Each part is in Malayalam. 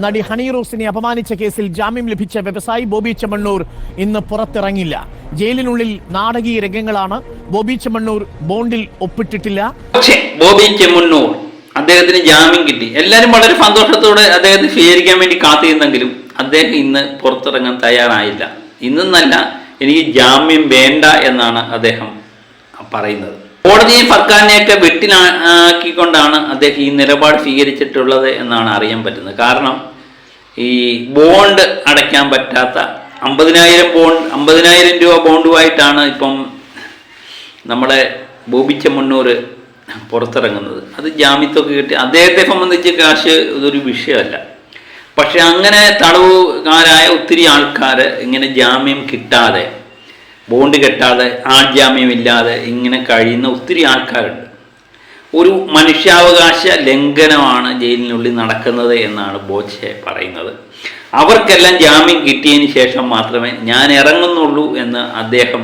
നടി ഹണി റോസിനെ അപമാനിച്ച കേസിൽ ജാമ്യം ലഭിച്ച വ്യവസായി ബോബി ചെമ്മണ്ണൂർ ഇന്ന് പുറത്തിറങ്ങില്ല. ജയിലിനുള്ളിൽ നാടകീയ രംഗങ്ങളാണ്. ബോബി ചെമ്മണ്ണൂർ ബോണ്ടിൽ ഒപ്പിട്ടിട്ടില്ല. ബോബി ചെമ്മണ്ണൂർ അദ്ദേഹത്തിന് ജാമ്യം കിട്ടി. എല്ലാവരും വളരെ സന്തോഷത്തോടെ അദ്ദേഹത്തെ സ്വീകരിക്കാൻ വേണ്ടി കാത്തിരുന്നെങ്കിലും അദ്ദേഹം ഇന്ന് പുറത്തിറങ്ങാൻ തയ്യാറായില്ല. ഇന്നല്ല, എനിക്ക് ജാമ്യം വേണ്ട എന്നാണ് അദ്ദേഹം പറയുന്നത്. കോടതിയും സർക്കാരിനെയൊക്കെ വെട്ടിലാക്കിക്കൊണ്ടാണ് അദ്ദേഹം ഈ നിലപാട് സ്വീകരിച്ചിട്ടുള്ളത് എന്നാണ് അറിയാൻ പറ്റുന്നത്. കാരണം ഈ ബോണ്ട് അടയ്ക്കാൻ പറ്റാത്ത 50,000 രൂപ ബോണ്ടുമായിട്ടാണ് ഇപ്പം നമ്മുടെ ബോബി ചെമ്മണ്ണൂർ പുറത്തിറങ്ങുന്നത്. അത് ജാമ്യത്തൊക്കെ കിട്ടി. അദ്ദേഹത്തെ സംബന്ധിച്ച് കാശ് ഇതൊരു വിഷയമല്ല. പക്ഷെ അങ്ങനെ തടവുകാരായ ഒത്തിരി ആൾക്കാർ ഇങ്ങനെ ജാമ്യം കിട്ടാതെ, ബോണ്ട് കെട്ടാതെ, ആൾജാമ്യമില്ലാതെ ഇങ്ങനെ കഴിയുന്ന ഒത്തിരി ആൾക്കാരുണ്ട്. ഒരു മനുഷ്യാവകാശ ലംഘനമാണ് ജയിലിനുള്ളിൽ നടക്കുന്നത് എന്നാണ് ബോച്ചെ പറയുന്നത്. അവർക്കെല്ലാം ജാമ്യം കിട്ടിയതിന് ശേഷം മാത്രമേ ഞാൻ ഇറങ്ങുന്നുള്ളൂ എന്ന് അദ്ദേഹം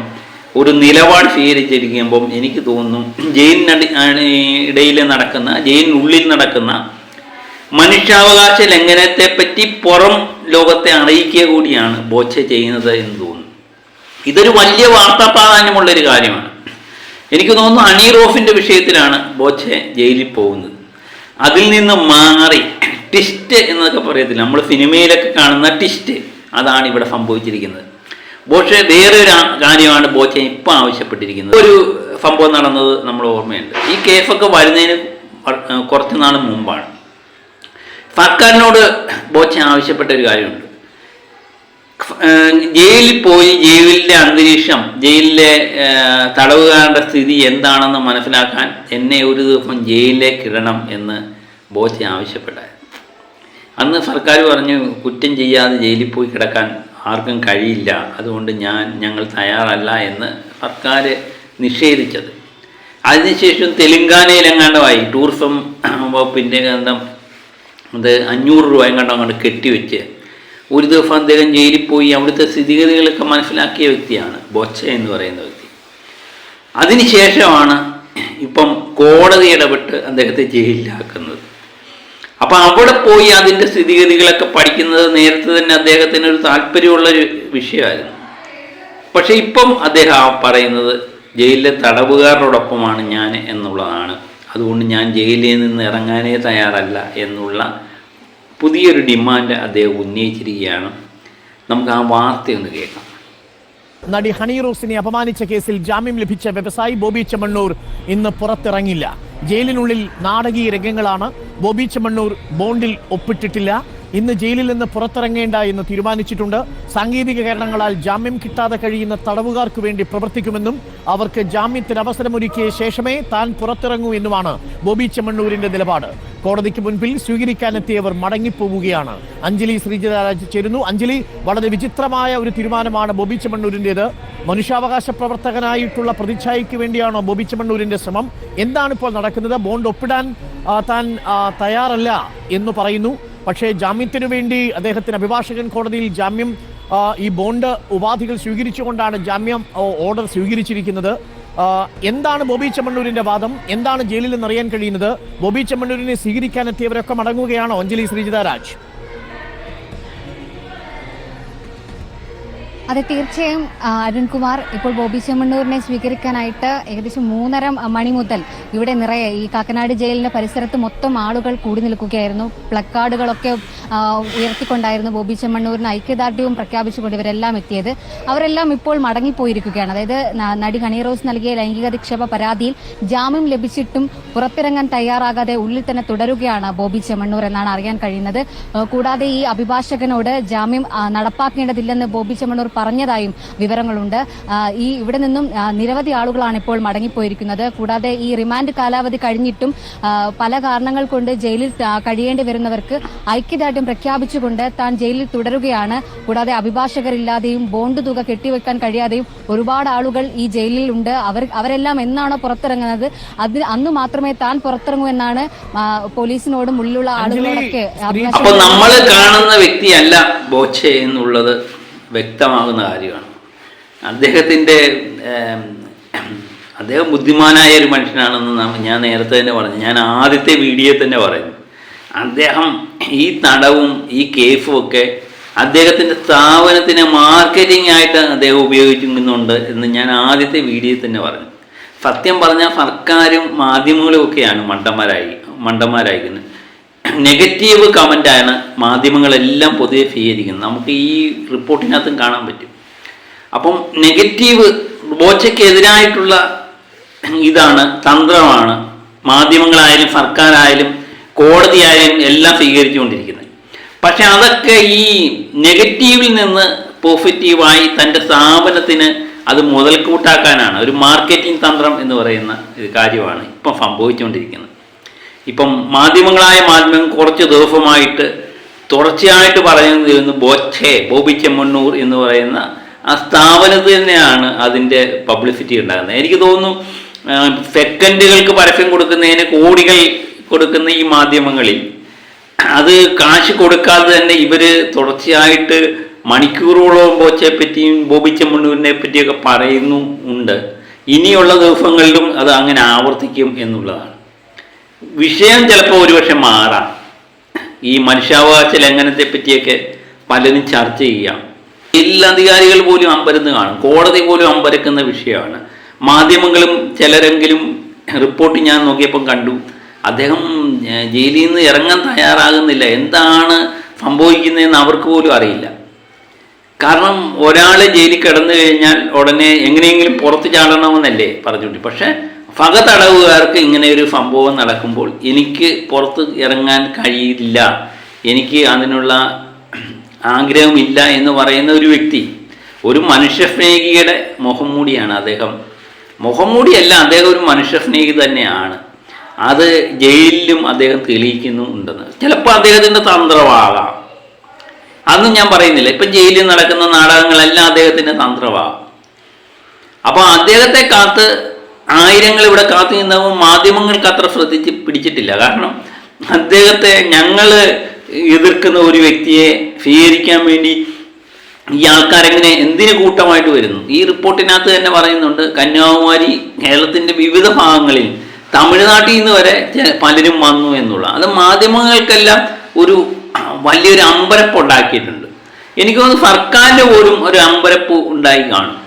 ഒരു നിലപാട് സ്വീകരിച്ചിരിക്കുമ്പം എനിക്ക് തോന്നുന്നു ജയിലിനുള്ളിൽ നടക്കുന്ന മനുഷ്യാവകാശ ലംഘനത്തെപ്പറ്റി പുറം ലോകത്തെ അറിയിക്കുക കൂടിയാണ് ബോച്ചെ ചെയ്യുന്നത് എന്ന് തോന്നുന്നു. ഇതൊരു വലിയ വാർത്താ പ്രാധാന്യമുള്ളൊരു കാര്യമാണ്. എനിക്ക് തോന്നുന്നു ഹണി റോസിൻ്റെ വിഷയത്തിലാണ് ബോച്ചെ ജയിലിൽ പോകുന്നത്. അതിൽ നിന്ന് മാറി ട്വിസ്റ്റ് എന്നൊക്കെ പറയത്തില്ല, നമ്മൾ സിനിമയിലൊക്കെ കാണുന്ന ട്വിസ്റ്റ്, അതാണ് ഇവിടെ സംഭവിച്ചിരിക്കുന്നത്. ബോച്ചെ വേറൊരു കാര്യമാണ് ബോച്ചെ ഇപ്പം ആവശ്യപ്പെട്ടിരിക്കുന്നത്. ഒരു സംഭവം നടന്നത് നമ്മൾ ഓർമ്മയുണ്ട്. ഈ കേസൊക്കെ വരുന്നതിന് കുറച്ച് നാൾ മുമ്പാണ്. സർക്കാരിനോട് ബോച്ചെ ആവശ്യപ്പെട്ട ഒരു കാര്യമുണ്ട്. ജയിലിൽ പോയി ജയിലിലെ അന്തരീക്ഷം, ജയിലിലെ തടവുകാരുടെ സ്ഥിതി എന്താണെന്ന് മനസ്സിലാക്കാൻ എന്നെ ഒരു ദിവസം ജയിലിലേക്ക് ഇടണം എന്ന് ബോച്ചെ ആവശ്യപ്പെട്ടായിരുന്നു. അന്ന് സർക്കാർ പറഞ്ഞു, കുറ്റം ചെയ്യാതെ ജയിലിൽ പോയി കിടക്കാൻ ആർക്കും കഴിയില്ല, അതുകൊണ്ട് ഞങ്ങൾ തയ്യാറല്ല എന്ന് സർക്കാർ നിഷേധിച്ചത്. അതിനുശേഷം തെലുങ്കാനയിലെങ്ങാണ്ടമായി ടൂറിസം വകുപ്പിൻ്റെ അത് 500 രൂപ എങ്ങാണ്ടോ അങ്ങോട്ട് കെട്ടിവെച്ച് ഒരു ദിവസം അദ്ദേഹം ജയിലിൽ പോയി അവിടുത്തെ സ്ഥിതിഗതികളൊക്കെ മനസ്സിലാക്കിയ വ്യക്തിയാണ് ബോച്ചെ എന്ന് പറയുന്ന വ്യക്തി. അതിനുശേഷമാണ് ഇപ്പം കോടതി ഇടപെട്ട് അദ്ദേഹത്തെ ജയിലിലാക്കുന്നത്. അപ്പം അവിടെ പോയി അതിൻ്റെ സ്ഥിതിഗതികളൊക്കെ പഠിക്കുന്നത് നേരത്തെ തന്നെ അദ്ദേഹത്തിന് ഒരു താല്പര്യമുള്ളൊരു വിഷയമായിരുന്നു. പക്ഷേ ഇപ്പം അദ്ദേഹം പറയുന്നത് ജയിലിലെ തടവുകാരോടൊപ്പമാണ് ഞാൻ എന്നുള്ളതാണ്. അതുകൊണ്ട് ഞാൻ ജയിലിൽ നിന്ന് ഇറങ്ങാനേ തയ്യാറല്ല എന്നുള്ള പുതിയൊരു ഡിമാൻഡ് അദ്ദേഹം ഉന്നയിച്ചിരിക്കുകയാണ്. നമുക്ക് ആ വാർത്തയൊന്ന് കേൾക്കാം. നടി ഹണി റോസിനെ അപമാനിച്ച കേസിൽ ജാമ്യം ലഭിച്ച വ്യവസായി ബോബി ചെമ്മണ്ണൂർ ഇന്ന് പുറത്തിറങ്ങില്ല. ജയിലിനുള്ളിൽ നാടകീയ രംഗങ്ങളാണ്. ബോബി ചെമ്മണ്ണൂർ ബോണ്ടിൽ ഒപ്പിട്ടിട്ടില്ല. ഇന്ന് ജയിലിൽ നിന്ന് പുറത്തിറങ്ങേണ്ട എന്ന് തീരുമാനിച്ചിട്ടുണ്ട്. സാങ്കേതിക കാരണങ്ങളാൽ ജാമ്യം കിട്ടാതെ കഴിയുന്ന തടവുകാർക്ക് വേണ്ടി പ്രവർത്തിക്കുമെന്നും അവർക്ക് ജാമ്യത്തിന് അവസരമൊരുക്കിയ ശേഷമേ താൻ പുറത്തിറങ്ങൂ എന്നുമാണ് ബോബി ചെമ്മണ്ണൂരിന്റെ നിലപാട്. കോടതിക്ക് മുൻപിൽ സ്വീകരിക്കാനെത്തിയവർ മടങ്ങിപ്പോവുകയാണ്. അഞ്ജലി ശ്രീജിതരാജ് ചേരുന്നു. അഞ്ജലി, വളരെ വിചിത്രമായ ഒരു തീരുമാനമാണ് ബോബി ചെമ്മണ്ണൂരിൻ്റേത്. മനുഷ്യാവകാശ പ്രവർത്തകനായിട്ടുള്ള പ്രതിച്ഛായയ്ക്ക് വേണ്ടിയാണോ ബോബി ചെമ്മണ്ണൂരിന്റെ ശ്രമം? എന്താണ് ഇപ്പോൾ നടക്കുന്നത്? ബോണ്ട് ഒപ്പിടാൻ താൻ തയ്യാറല്ല എന്ന് പറയുന്നു. പക്ഷേ ജാമ്യത്തിനു വേണ്ടി അദ്ദേഹത്തിന് അഭിഭാഷകൻ കോടതിയിൽ ജാമ്യം, ഈ ബോണ്ട് ഉപാധികൾ സ്വീകരിച്ചുകൊണ്ടാണ് ജാമ്യം ഓർഡർ സ്വീകരിച്ചിരിക്കുന്നത്. എന്താണ് ബോബി ചെമ്മണ്ണൂരിന്റെ വാദം? എന്താണ് ജയിലിൽ നിന്ന് അറിയാൻ കഴിയുന്നത്? ബോബി ചെമ്മണ്ണൂരിനെ സ്വീകരിക്കാനെത്തിയവരൊക്കെ മടങ്ങുകയാണോ? അഞ്ജലി ശ്രീജിതരാജ്. അതെ, തീർച്ചയായും അരുൺകുമാർ. ഇപ്പോൾ ബോബി ചെമ്മണ്ണൂരിനെ സ്വീകരിക്കാനായിട്ട് ഏകദേശം 3:30 മണി മുതൽ ഇവിടെ നിറയെ ഈ കാക്കനാട് ജയിലിന്റെ പരിസരത്ത് മൊത്തം ആളുകൾ കൂടി നിൽക്കുകയായിരുന്നു. പ്ലക്കാർഡുകളൊക്കെ ഉയർത്തിക്കൊണ്ടായിരുന്നു ബോബി ചെമ്മണ്ണൂരിന് ഐക്യദാർഢ്യവും പ്രഖ്യാപിച്ചുകൊണ്ട് ഇവരെല്ലാം എത്തിയത്. അവരെല്ലാം ഇപ്പോൾ മടങ്ങിപ്പോയിരിക്കുകയാണ്. അതായത് നടി ഹണി റോസ് നൽകിയ ലൈംഗികാധിക്ഷേപ പരാതിയിൽ ജാമ്യം ലഭിച്ചിട്ടും പുറത്തിറങ്ങാൻ തയ്യാറാകാതെ ഉള്ളിൽ തന്നെ തുടരുകയാണ് ബോബി ചെമ്മണ്ണൂർ എന്നാണ് അറിയാൻ കഴിയുന്നത്. കൂടാതെ ഈ അഭിഭാഷകനോട് ജാമ്യം നടപ്പാക്കേണ്ടതില്ലെന്ന് ബോബി ചെമ്മണ്ണൂർ പറഞ്ഞതായും വിവരങ്ങളുണ്ട്. ഇവിടെ നിന്നും നിരവധി ആളുകളാണ് ഇപ്പോൾ മടങ്ങിപ്പോയിരിക്കുന്നത്. കൂടാതെ ഈ റിമാൻഡ് കാലാവധി കഴിഞ്ഞിട്ടും പല കാരണങ്ങൾ കൊണ്ട് ജയിലിൽ കഴിയേണ്ടി വരുന്നവർക്ക് ഐക്യദാർഢ്യം പ്രഖ്യാപിച്ചുകൊണ്ട് താൻ ജയിലിൽ തുടരുകയാണ്. കൂടാതെ അഭിഭാഷകരില്ലാതെയും ബോണ്ട് തുക കെട്ടിവെക്കാൻ കഴിയാതെയും ഒരുപാട് ആളുകൾ ഈ ജയിലിൽ ഉണ്ട്. അവരെല്ലാം എന്നാണോ പുറത്തിറങ്ങുന്നത് അന്ന് മാത്രമേ താൻ പുറത്തിറങ്ങൂ എന്നാണ് പോലീസിനോടും ഉള്ളിലുള്ള ആളുകളോടൊക്കെ. അപ്പോൾ നമ്മൾ കാണുന്ന വ്യക്തിയല്ല ബോച്ചെ എന്നുള്ളത് വ്യക്തമാകുന്ന കാര്യമാണ്. അദ്ദേഹം ബുദ്ധിമാനായ ഒരു മനുഷ്യനാണെന്ന് ഞാൻ നേരത്തെ തന്നെ പറഞ്ഞു. ഞാൻ ആദ്യത്തെ വീഡിയോയിൽ തന്നെ പറയുന്നു, അദ്ദേഹം ഈ തടവും ഈ കേസും ഒക്കെ അദ്ദേഹത്തിൻ്റെ സ്ഥാപനത്തിന് മാർക്കറ്റിംഗ് ആയിട്ട് അദ്ദേഹം ഉപയോഗിക്കുന്നുണ്ട് എന്ന് ഞാൻ ആദ്യത്തെ വീഡിയോയിൽ തന്നെ പറഞ്ഞു. സത്യം പറഞ്ഞാൽ സർക്കാരും മാധ്യമങ്ങളും ഒക്കെയാണ് മണ്ടന്മാരായിരിക്കുന്നത്. നെഗറ്റീവ് കമൻ്റാണ് മാധ്യമങ്ങളെല്ലാം പൊതുവെ സ്വീകരിക്കുന്നത്. നമുക്ക് ഈ റിപ്പോർട്ടിനകത്തും കാണാൻ പറ്റും. അപ്പം നെഗറ്റീവ് ബോച്ചയ്ക്കെതിരായിട്ടുള്ള ഇതാണ്, തന്ത്രമാണ് മാധ്യമങ്ങളായാലും സർക്കാരായാലും കോടതിയായാലും എല്ലാം സ്വീകരിച്ചുകൊണ്ടിരിക്കുന്നത്. പക്ഷെ അതൊക്കെ ഈ നെഗറ്റീവിൽ നിന്ന് പോസിറ്റീവായി തൻ്റെ സ്ഥാപനത്തിന് അത് മുതൽക്കൂട്ടാക്കാനാണ്, ഒരു മാർക്കറ്റിംഗ് തന്ത്രം എന്ന് പറയുന്ന ഒരു കാര്യമാണ് ഇപ്പം സംഭവിച്ചുകൊണ്ടിരിക്കുന്നത്. ഇപ്പം മാധ്യമം കുറച്ച് ദിവസമായിട്ട് തുടർച്ചയായിട്ട് പറയുന്നു ബോബി ചെമ്മണ്ണൂർ എന്ന് പറയുന്ന ആ സ്ഥാപനത്തിൽ തന്നെയാണ് അതിൻ്റെ പബ്ലിസിറ്റി ഉണ്ടാകുന്നത്. എനിക്ക് തോന്നുന്നു സെക്കൻഡുകൾക്ക് പരസ്യം കൊടുക്കുന്നതിന് കോടികൾ കൊടുക്കുന്ന ഈ മാധ്യമങ്ങളിൽ അത് കാശ് കൊടുക്കാതെ തന്നെ ഇവർ തുടർച്ചയായിട്ട് മണിക്കൂറുകളോളം ബോച്ചയെപ്പറ്റിയും ബോബി ചെമ്മണ്ണൂരിനെ പറ്റിയൊക്കെ പറയുന്നുണ്ട്. ഇനിയുള്ള ദിവസങ്ങളിലും അത് അങ്ങനെ ആവർത്തിക്കും എന്നുള്ളതാണ്. വിഷയം ചിലപ്പോൾ ഒരുപക്ഷെ മാറാം. ഈ മനുഷ്യാവകാശ ലംഘനത്തെ പറ്റിയൊക്കെ പലരും ചർച്ച ചെയ്യാം. എല്ലാ അധികാരികൾ പോലും അമ്പരന്ന് കാണും, കോടതി പോലും അമ്പരക്കുന്ന വിഷയമാണ്. മാധ്യമങ്ങളും ചിലരെങ്കിലും റിപ്പോർട്ട് ഞാൻ നോക്കിയപ്പം കണ്ടു, അദ്ദേഹം ജയിലിൽ നിന്ന് ഇറങ്ങാൻ തയ്യാറാകുന്നില്ല. എന്താണ് സംഭവിക്കുന്നതെന്ന് അവർക്ക് പോലും അറിയില്ല. കാരണം ഒരാൾ ജയിലിൽ കിടന്നു കഴിഞ്ഞാൽ ഉടനെ എങ്ങനെയെങ്കിലും പുറത്ത് ചാടണമെന്നല്ലേ പറഞ്ഞുകൊണ്ട്. പക്ഷേ തടവുകാർക്ക് ഇങ്ങനെ ഒരു സംഭവം നടക്കുമ്പോൾ എനിക്ക് പുറത്ത് ഇറങ്ങാൻ കഴിയില്ല, എനിക്ക് അതിനുള്ള ആഗ്രഹമില്ല എന്ന് പറയുന്ന ഒരു വ്യക്തി, ഒരു മനുഷ്യസ്നേഹിയുടെ മുഖംമൂടിയാണ് അദ്ദേഹം. മുഖംമൂടിയല്ല, അദ്ദേഹം ഒരു മനുഷ്യസ്നേഹി തന്നെയാണ്. അത് ജയിലിലും അദ്ദേഹം തെളിയിക്കുന്നുണ്ടെന്ന്. ചിലപ്പോൾ അദ്ദേഹത്തിൻ്റെ തന്ത്രമാകാം, അതൊന്നും ഞാൻ പറയുന്നില്ല. ഇപ്പം ജയിലിൽ നടക്കുന്ന നാടകങ്ങളെല്ലാം അദ്ദേഹത്തിൻ്റെ തന്ത്രമാകാം. അപ്പോൾ അദ്ദേഹത്തെ കാത്ത് ആയിരങ്ങൾ ഇവിടെ കാത്തു നിന്നപ്പോൾ മാധ്യമങ്ങൾക്ക് അത്ര പിടിച്ചിട്ടില്ല. കാരണം അദ്ദേഹത്തെ ഞങ്ങൾ എതിർക്കുന്ന ഒരു വ്യക്തിയെ സ്വീകരിക്കാൻ വേണ്ടി ഈ ആൾക്കാരെങ്ങനെ എന്തിനു കൂട്ടമായിട്ട് വരുന്നു. ഈ റിപ്പോർട്ടിനകത്ത് തന്നെ പറയുന്നുണ്ട്, കന്യാകുമാരി കേരളത്തിൻ്റെ വിവിധ ഭാഗങ്ങളിൽ തമിഴ്നാട്ടിൽ നിന്ന് വരെ പലരും വന്നു എന്നുള്ള. അത് മാധ്യമങ്ങൾക്കെല്ലാം ഒരു വലിയൊരു അമ്പരപ്പ് ഉണ്ടാക്കിയിട്ടുണ്ട്. എനിക്ക് തോന്നുന്നു സർക്കാരിൻ്റെ പോലും ഒരു അമ്പരപ്പ് ഉണ്ടായി കാണും.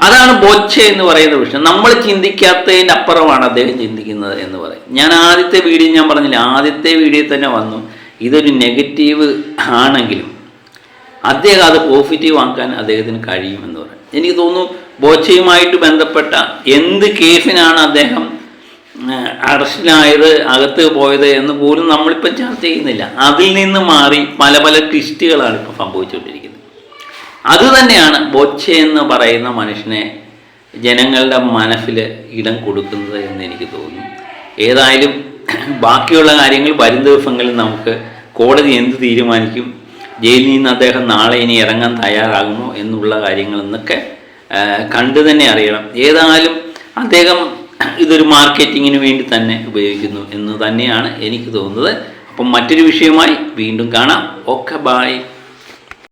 അതാണ് ബോച്ച എന്ന് പറയുന്ന വിഷയം. നമ്മൾ ചിന്തിക്കാത്തതിൻ്റെ അപ്പുറമാണ് അദ്ദേഹം ചിന്തിക്കുന്നത് എന്ന് പറയും. ഞാൻ ആദ്യത്തെ വീഡിയോ ഞാൻ പറഞ്ഞില്ല, ആദ്യത്തെ വീഡിയോയിൽ തന്നെ വന്നു, ഇതൊരു നെഗറ്റീവ് ആണെങ്കിലും അദ്ദേഹം അത് പോസിറ്റീവ് ആക്കാൻ അദ്ദേഹത്തിന് കഴിയുമെന്ന് പറയും. എനിക്ക് തോന്നുന്നു ബോച്ചയുമായിട്ട് ബന്ധപ്പെട്ട എന്ത് കേസിനാണ് അദ്ദേഹം അറസ്റ്റിലായത്, അകത്ത് പോയത് എന്ന് പോലും നമ്മളിപ്പം ചർച്ച ചെയ്യുന്നില്ല. അതിൽ നിന്ന് മാറി പല പല ട്വിസ്റ്റുകളാണ് ഇപ്പോൾ സംഭവിച്ചുകൊണ്ടിരിക്കുന്നത്. അതുതന്നെയാണ് ബോച്ച എന്ന് പറയുന്ന മനുഷ്യനെ ജനങ്ങളുടെ മനസ്സിൽ ഇടം കൊടുക്കുന്നത് എന്ന് എനിക്ക് തോന്നുന്നു. ഏതായാലും ബാക്കിയുള്ള കാര്യങ്ങൾ വരും ദിവസങ്ങളിൽ നമുക്ക് കോടതി എന്ത് തീരുമാനിക്കും, ജയിലിൽ നിന്ന് അദ്ദേഹം നാളെ ഇനി ഇറങ്ങാൻ തയ്യാറാകുമോ എന്നുള്ള കാര്യങ്ങളെന്നൊക്കെ കണ്ടു തന്നെ അറിയണം. ഏതായാലും അദ്ദേഹം ഇതൊരു മാർക്കറ്റിങ്ങിന് വേണ്ടി തന്നെ ഉപയോഗിക്കുന്നു എന്ന് തന്നെയാണ് എനിക്ക് തോന്നുന്നത്. അപ്പം മറ്റൊരു വിഷയമായി വീണ്ടും കാണാം. Okay, by.